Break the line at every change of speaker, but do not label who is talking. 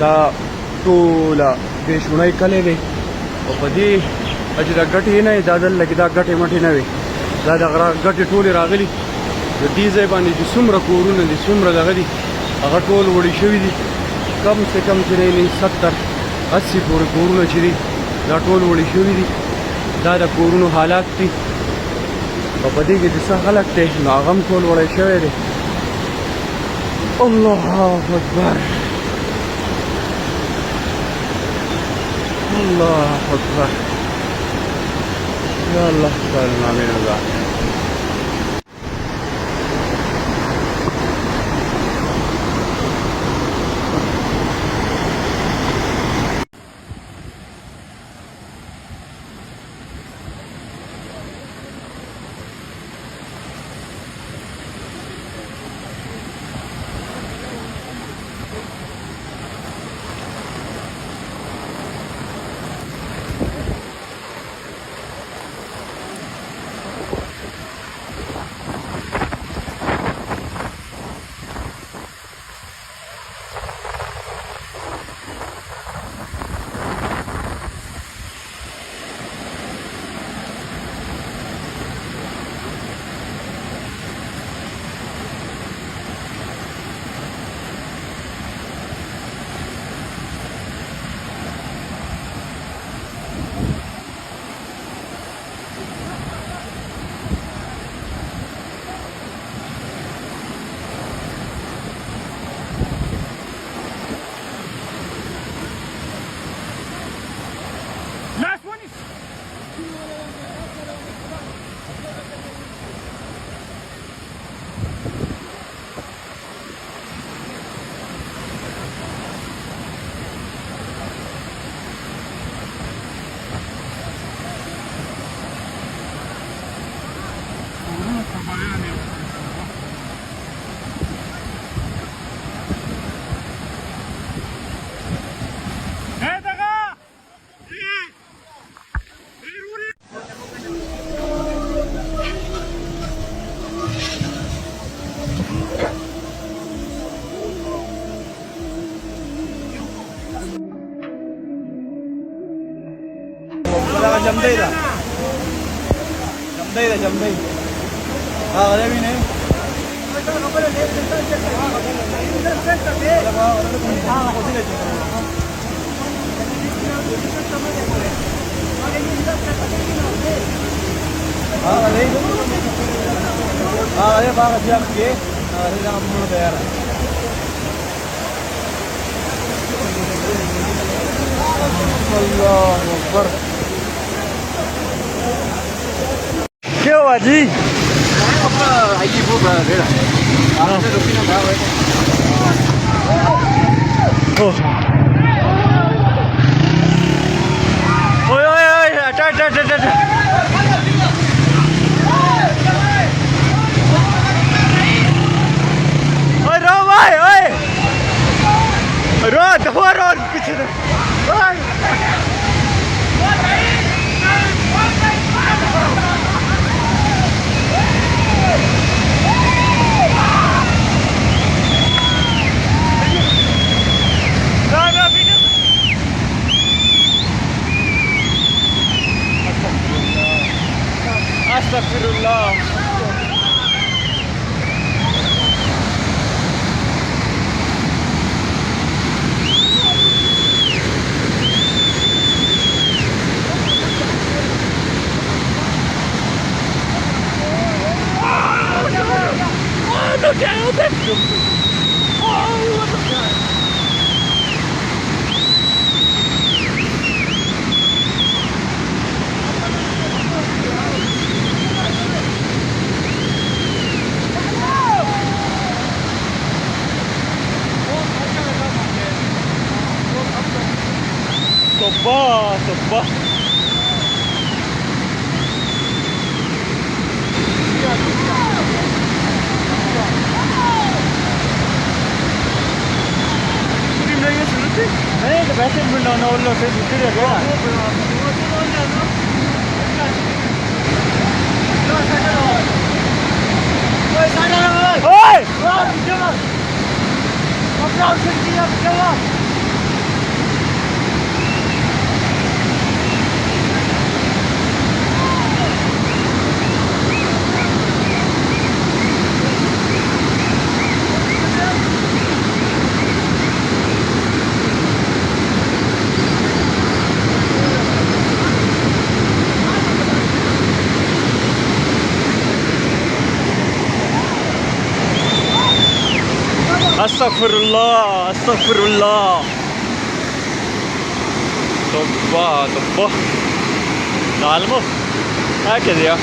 دا ټوله بېشونه یې کلی دی او په دې چې دا ګټې نه وي دا دلته کې دا ګټې مټې نه وي دا د غره ګټې ټولې راغلي د دې ځای باندې چې څومره کورونه دي څومره دغه دي هغه ټول وړي شوي دي کم سے کم چې نه 70-80 پورې کورونه چې دي دا ټول وړي شوي دي دا د کورونو حالات دي او په دې کې چې څه خلک دی نو هغه هم ټول وړی شوی دی الله اکبر الله اکبر یا الله تعالی نامه رضا
जमदई दा जमदई हाँ अरे भी नहीं हाँ अरे बाग अच्छा के अरे हम तैयार है अल्लाह अकबर
क्या हुआ जी
आइए वो बेड़ा आपने रुकी ना भाव है
ओए ओए ओए हटा हटा हटा हटा ओए रो भाई ओए रो दबा रो पीछे ओए Astaghfirullah. Look out! Toba. नहीं तो वैसे मिलना ना उल्लो से दूसरी जगह ओए Astaghfirullah, astaghfirullah. Toba. Calmo. هكذا يا